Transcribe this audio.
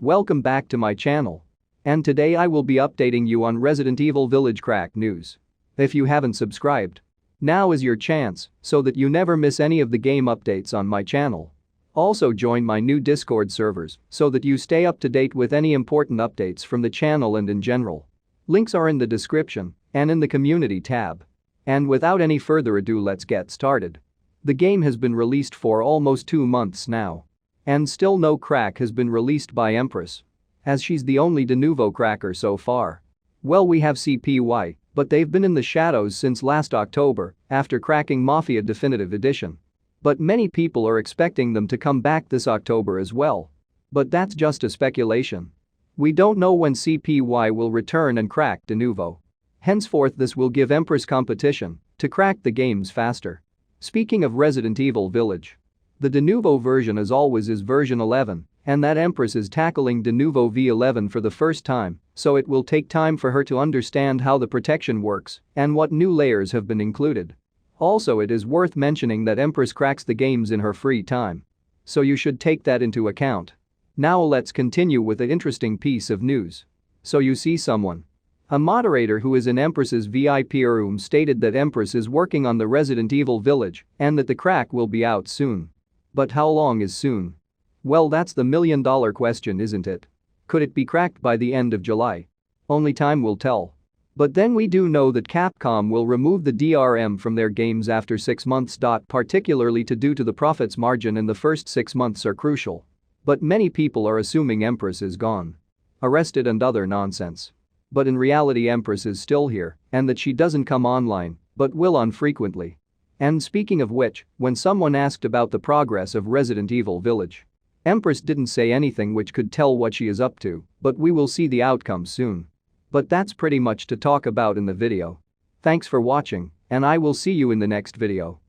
Welcome back to my channel. And today I will be updating you on Resident Evil Village crack news. If you haven't subscribed, now is your chance so that you never miss any of the game updates on my channel. Also join my new Discord servers so that you stay up to date with any important updates from the channel and in general. Links are in the description and in the community tab. And without any further ado, let's get started. The game has been released for almost 2 months now. And still no crack has been released by Empress, as she's the only de novo cracker so far. Well, we have CPY, but they've been in the shadows since last October after cracking Mafia Definitive Edition. But many people are expecting them to come back this October as well. But that's just a speculation. We don't know when CPY will return and crack de novo. Henceforth, this will give Empress competition to crack the games faster. Speaking of Resident Evil Village, the de novo version as always is version 11, and that Empress is tackling de novo v11 for the first time, so it will take time for her to understand how the protection works and what new layers have been included. Also, it is worth mentioning that Empress cracks the games in her free time, so you should take that into account. Now let's continue with an interesting piece of news. So you see, a moderator who is in Empress's VIP room stated that Empress is working on the Resident Evil Village and that the crack will be out soon. But how long is soon? Well, that's the million-dollar question, isn't it? Could it be cracked by the end of July? Only time will tell. But then we do know that Capcom will remove the DRM from their games after 6 months. Particularly due to the profits margin in the first 6 months are crucial. But many people are assuming Empress is gone, arrested and other nonsense. But in reality, Empress is still here and that she doesn't come online but will on frequently. And speaking of which, when someone asked about the progress of Resident Evil Village, Empress didn't say anything which could tell what she is up to, but we will see the outcome soon. But that's pretty much to talk about in the video. Thanks for watching, and I will see you in the next video.